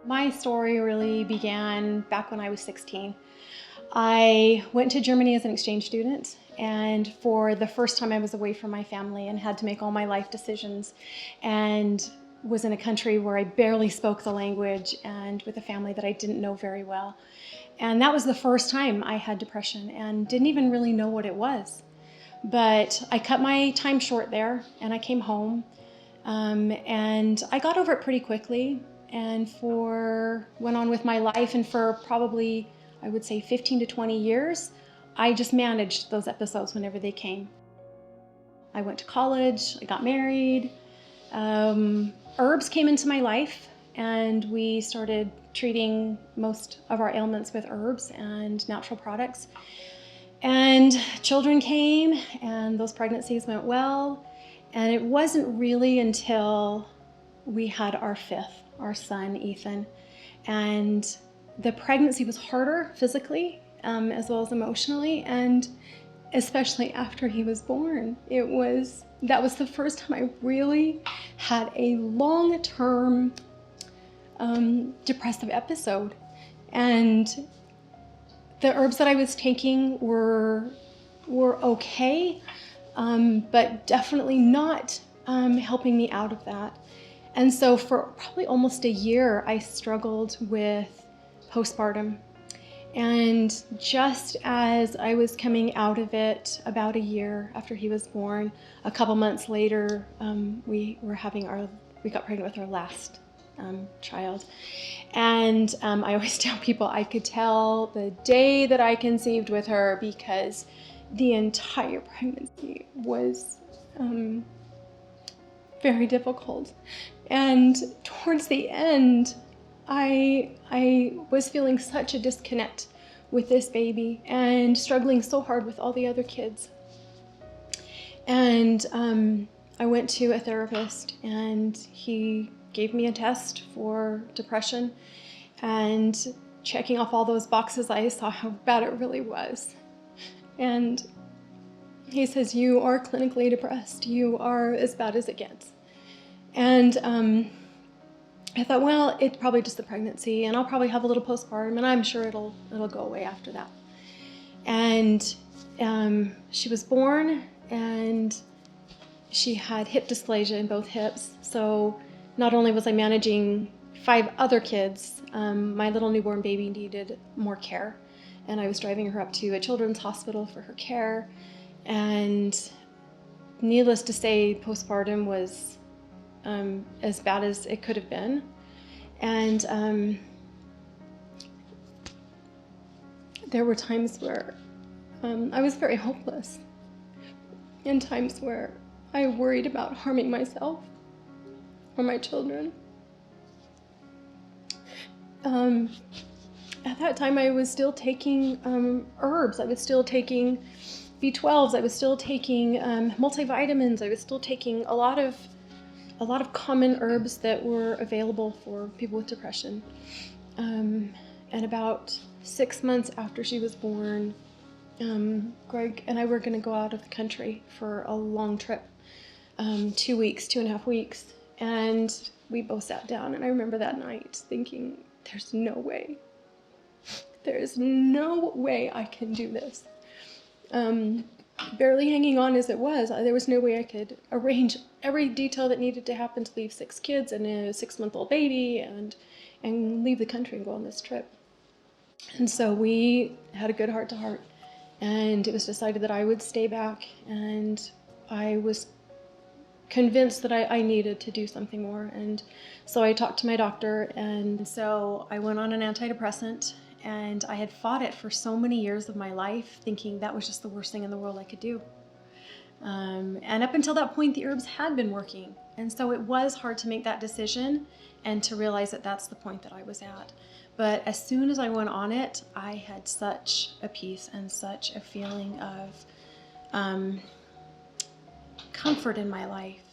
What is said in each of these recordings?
My story really began back when I was 16. I went to Germany as an exchange student, and for the first time I was away from my family and had to make all my life decisions, and was in a country where I barely spoke the language and with a family that I didn't know very well. And that was the first time I had depression and didn't even really know what it was. But I cut my time short there and I came home, and I got over it pretty quickly and went on with my life, and for probably, I would say 15 to 20 years, I just managed those episodes whenever they came. I went to college, I got married, herbs came into my life, and we started treating most of our ailments with herbs and natural products. And children came, and those pregnancies went well, and it wasn't really until we had our fifth, our son, Ethan. And the pregnancy was harder physically, as well as emotionally, and especially after he was born. That was the first time I really had a long-term depressive episode. And the herbs that I was taking were okay, but definitely not helping me out of that. And so for probably almost a year, I struggled with postpartum. And just as I was coming out of it, about a year after he was born, a couple months later, we got pregnant with our last child. And I always tell people I could tell the day that I conceived with her, because the entire pregnancy was very difficult. And towards the end, I was feeling such a disconnect with this baby and struggling so hard with all the other kids. And I went to a therapist, and he gave me a test for depression, and checking off all those boxes, I saw how bad it really was. And he says, "You are clinically depressed. You are as bad as it gets." And I thought, well, it's probably just the pregnancy, and I'll probably have a little postpartum, and I'm sure it'll go away after that. And she was born, and she had hip dysplasia in both hips. So not only was I managing 5 other kids, my little newborn baby needed more care, and I was driving her up to a children's hospital for her care. And needless to say, postpartum was as bad as it could have been. And there were times where I was very hopeless, and times where I worried about harming myself or my children. At that time, I was still taking herbs. I was still taking B12s. I was still taking multivitamins. I was still taking a lot of common herbs that were available for people with depression. And about 6 months after she was born, Greg and I were going to go out of the country for a long trip, 2.5 weeks. And we both sat down, and I remember that night thinking, there's no way I can do this. Barely hanging on as it was, there was no way I could arrange every detail that needed to happen to leave 6 kids and a 6-month-old baby and leave the country and go on this trip. And so we had a good heart-to-heart, and it was decided that I would stay back, and I was convinced that I needed to do something more. And so I talked to my doctor, and so I went on an antidepressant. And I had fought it for so many years of my life, thinking that was just the worst thing in the world I could do. And up until that point, the herbs had been working. And so it was hard to make that decision and to realize that that's the point that I was at. But as soon as I went on it, I had such a peace and such a feeling of comfort in my life.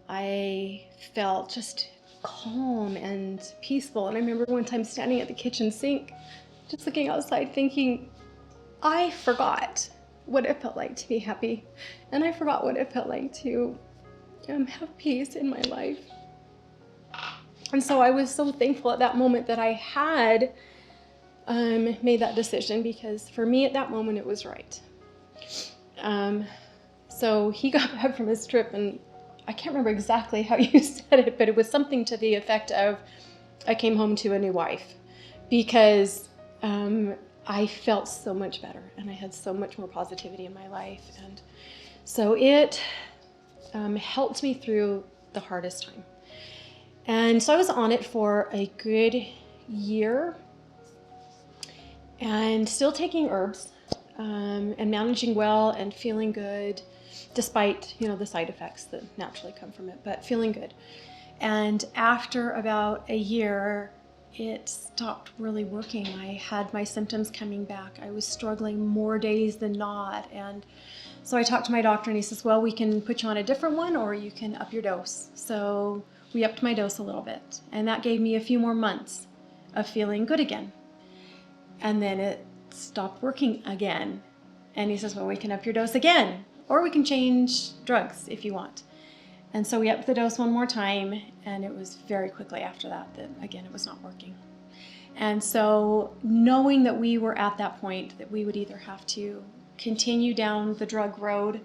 I felt just calm and peaceful. And I remember one time standing at the kitchen sink, just looking outside, thinking, I forgot what it felt like to be happy. And I forgot what it felt like to have peace in my life. And so I was so thankful at that moment that I had made that decision, because for me at that moment it was right. So he got back from his trip, and I can't remember exactly how you said it, but it was something to the effect of, I came home to a new wife, because I felt so much better and I had so much more positivity in my life. And so it helped me through the hardest time. And so I was on it for a good year and still taking herbs and managing well and feeling good, despite, the side effects that naturally come from it, but feeling good. And after about a year, it stopped really working. I had my symptoms coming back. I was struggling more days than not. And so I talked to my doctor, and he says, well, we can put you on a different one, or you can up your dose. So we upped my dose a little bit, and that gave me a few more months of feeling good again. And then it stopped working again. And he says, well, we can up your dose again, or we can change drugs if you want. And so we upped the dose one more time, and it was very quickly after that again, it was not working. And so knowing that we were at that point, that we would either have to continue down the drug road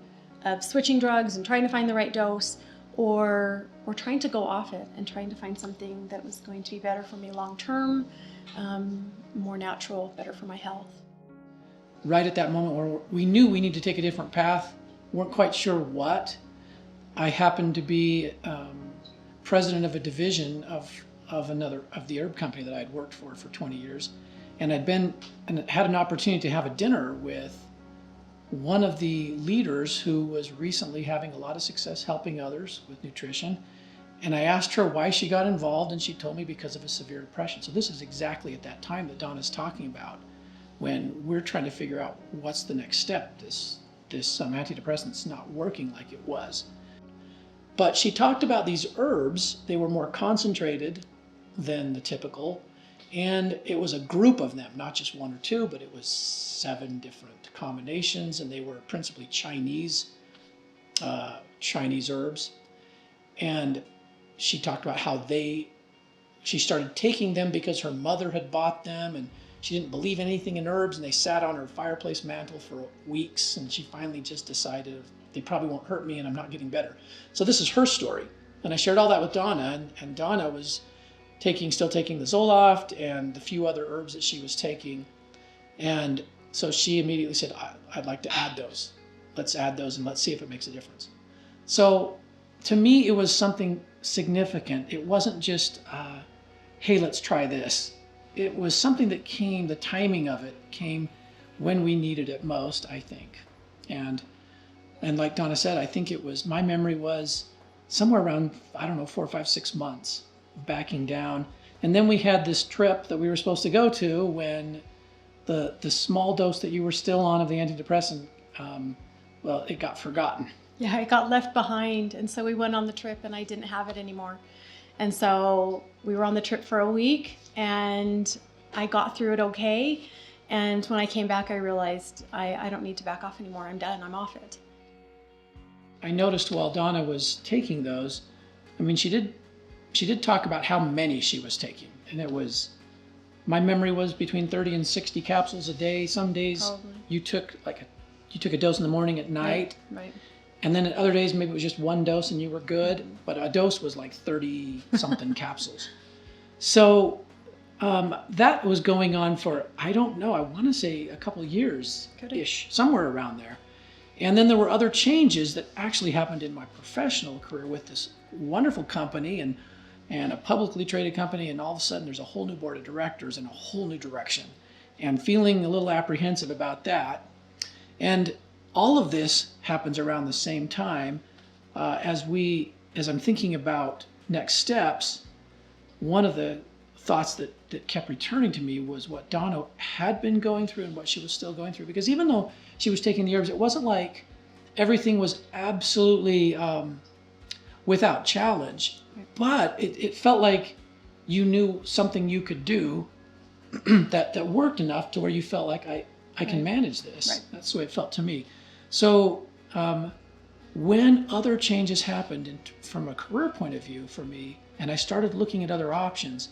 of switching drugs and trying to find the right dose, or trying to go off it and trying to find something that was going to be better for me long term, more natural, better for my health. Right at that moment where we knew we needed to take a different path, weren't quite sure what, I happened to be president of a division of the herb company that I'd worked for 20 years, and had an opportunity to have a dinner with one of the leaders who was recently having a lot of success helping others with nutrition. And I asked her why she got involved, and she told me because of a severe depression. So this is exactly at that time that Donna's talking about, when we're trying to figure out what's the next step. This antidepressant's not working like it was. But she talked about these herbs. They were more concentrated than the typical, and it was a group of them, not just one or two, but it was 7 different combinations, and they were principally Chinese herbs. And she talked about how she started taking them because her mother had bought them, and she didn't believe anything in herbs, and they sat on her fireplace mantle for weeks, and she finally just decided, they probably won't hurt me and I'm not getting better. So this is her story. And I shared all that with Donna, and Donna was still taking the Zoloft and the few other herbs that she was taking. And so she immediately said, I'd like to add those. Let's add those and let's see if it makes a difference. So to me, it was something significant. It wasn't just, hey, let's try this. It was something that the timing of it came when we needed it most, I think. And like Donna said, I think my memory was somewhere around, 4, 5, 6 months of backing down. And then we had this trip that we were supposed to go to when the small dose that you were still on of the antidepressant, it got forgotten. Yeah, it got left behind. And so we went on the trip and I didn't have it anymore. And so we were on the trip for a week and I got through it okay. And when I came back, I realized I don't need to back off anymore. I'm done. I'm off it. I noticed while Donna was taking those, she did talk about how many she was taking. And my memory was between 30 and 60 capsules a day. Some days probably. You took a dose in the morning, at night. Right. And then at other days, maybe it was just one dose and you were good. Mm-hmm. But a dose was like 30 something capsules. So that was going on for, I don't know, I want to say a couple years-ish, somewhere around there. And then there were other changes that actually happened in my professional career with this wonderful company and a publicly traded company, and all of a sudden there's a whole new board of directors and a whole new direction, and feeling a little apprehensive about that. And all of this happens around the same time as I'm thinking about next steps. One of the thoughts that kept returning to me was what Donna had been going through and what she was still going through. Because even though she was taking the herbs, it wasn't like everything was absolutely without challenge, but it felt like you knew something you could do that worked enough to where you felt like I can manage this. Right. That's the way it felt to me. So when other changes happened from a career point of view for me, and I started looking at other options,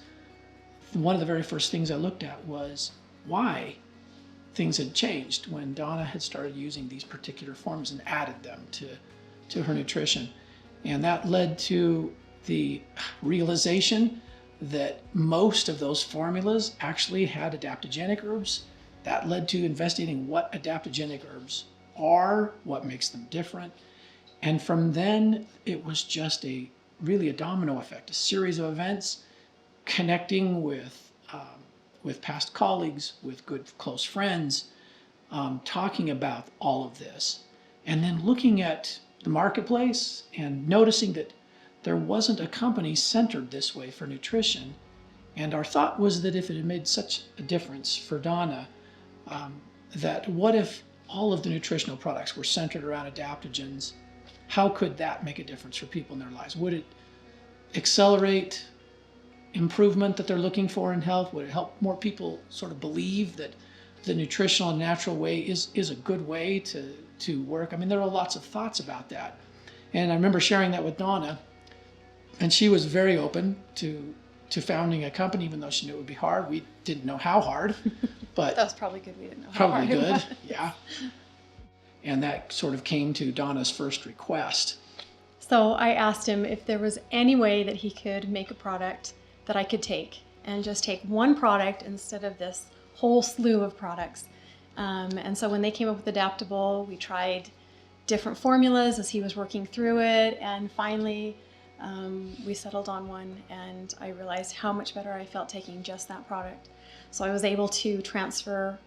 one of the very first things I looked at was why things had changed when Donna had started using these particular forms and added them to her nutrition. And that led to the realization that most of those formulas actually had adaptogenic herbs. That led to investigating what adaptogenic herbs are, what makes them different. And from then, it was just really a domino effect, a series of events, connecting with past colleagues, with good close friends, talking about all of this, and then looking at the marketplace and noticing that there wasn't a company centered this way for nutrition. And our thought was that if it had made such a difference for Donna, that what if all of the nutritional products were centered around adaptogens? How could that make a difference for people in their lives? Would it accelerate improvement that they're looking for in health? Would it help more people sort of believe that the nutritional and natural way is a good way to work? I mean, there are lots of thoughts about that. And I remember sharing that with Donna, and she was very open to founding a company, even though she knew it would be hard. We didn't know how hard, but That was probably good. We didn't know how probably hard it good, was. yeah. And that sort of came to Donna's first request. So I asked him if there was any way that he could make a product that I could take and just take one product instead of this whole slew of products. And so when they came up with Adaptable, we tried different formulas as he was working through it, and finally we settled on one, and I realized how much better I felt taking just that product. So I was able to transfer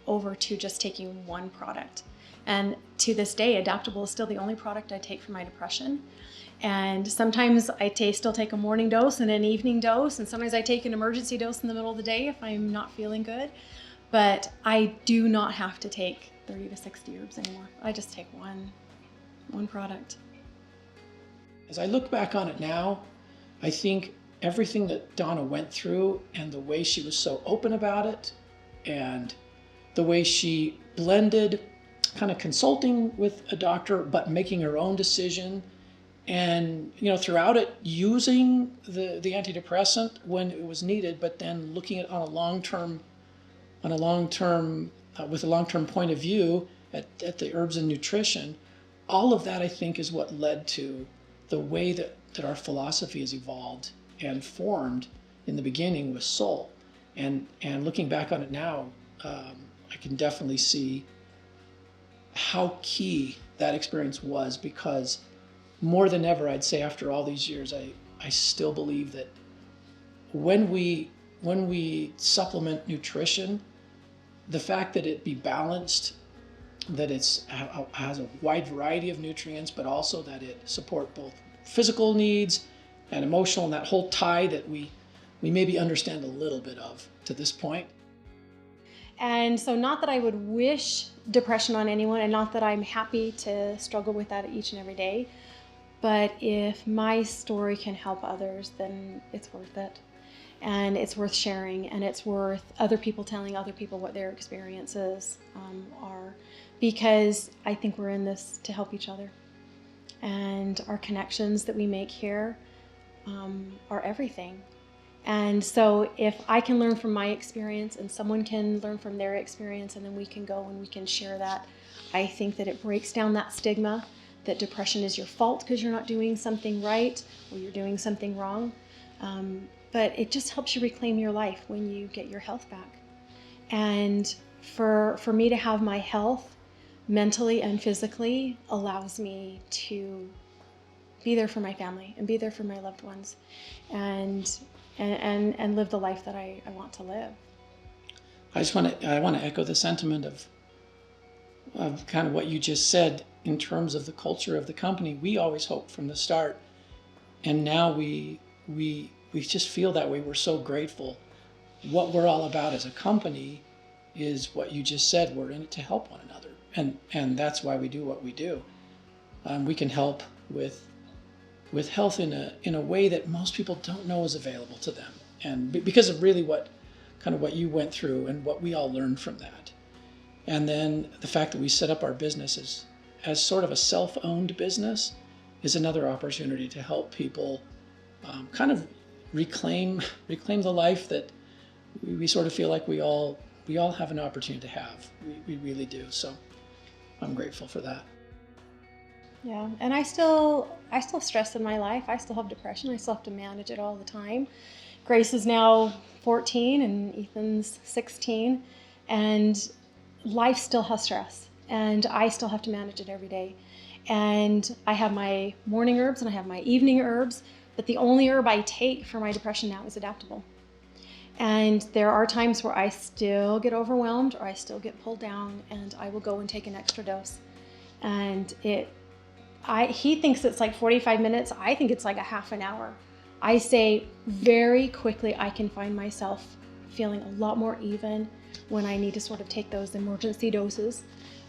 over to just taking one product. And to this day, Adaptable is still the only product I take for my depression. And sometimes I still take a morning dose and an evening dose, and sometimes I take an emergency dose in the middle of the day if I'm not feeling good. But I do not have to take 30 to 60 herbs anymore. I just take one product. As I look back on it now, I think everything that Donna went through and the way she was so open about it and the way she blended kind of consulting with a doctor but making her own decision, and throughout it using the antidepressant when it was needed, but then looking at with a long-term point of view at the herbs and nutrition. All of that, I think, is what led to the way that our philosophy has evolved and formed in the beginning with Soul. And looking back on it now, I can definitely see how key that experience was, because more than ever, I'd say after all these years, I still believe that when we supplement nutrition, the fact that it be balanced, that it has a wide variety of nutrients, but also that it support both physical needs and emotional, and that whole tie that we maybe understand a little bit of to this point. And so not that I would wish depression on anyone, and not that I'm happy to struggle with that each and every day, but if my story can help others, then it's worth it. And it's worth sharing, and it's worth other people telling other people what their experiences are, because I think we're in this to help each other. And our connections that we make here are everything. And so if I can learn from my experience and someone can learn from their experience, and then we can go and we can share that, I think that it breaks down that stigma that depression is your fault because you're not doing something right or you're doing something wrong. But it just helps you reclaim your life when you get your health back. And for me to have my health mentally and physically allows me to be there for my family and be there for my loved ones and live the life that I want to live. I want to echo the sentiment of kind of what you just said in terms of the culture of the company. We always hoped from the start, and now we just feel that way. We're so grateful. What we're all about as a company is what you just said. We're in it to help one another, and that's why we do what we do. We can help with health in a way that most people don't know is available to them, and because of really what you went through and what we all learned from that. And then the fact that we set up our business as sort of a self-owned business is another opportunity to help people kind of reclaim the life that we sort of feel like we all have an opportunity to have. We really do. So I'm grateful for that. Yeah, and I still stress in my life. I still have depression. I still have to manage it all the time. Grace is now 14 and Ethan's 16, and life still has stress, and I still have to manage it every day. And I have my morning herbs and I have my evening herbs, but the only herb I take for my depression now is Adaptable. And there are times where I still get overwhelmed or I still get pulled down, and I will go and take an extra dose. And he thinks it's like 45 minutes. I think it's like a half an hour. I say very quickly I can find myself feeling a lot more even when I need to sort of take those emergency doses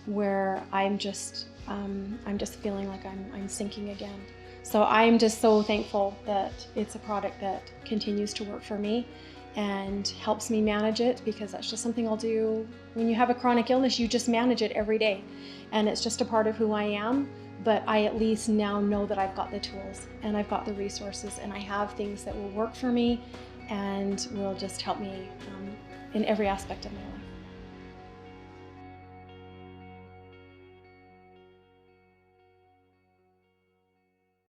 where I'm just feeling like I'm sinking again. So I'm just so thankful that it's a product that continues to work for me and helps me manage it, because that's just something I'll do. When you have a chronic illness, you just manage it every day, and it's just a part of who I am. But I at least now know that I've got the tools and I've got the resources and I have things that will work for me and will just help me in every aspect of my life.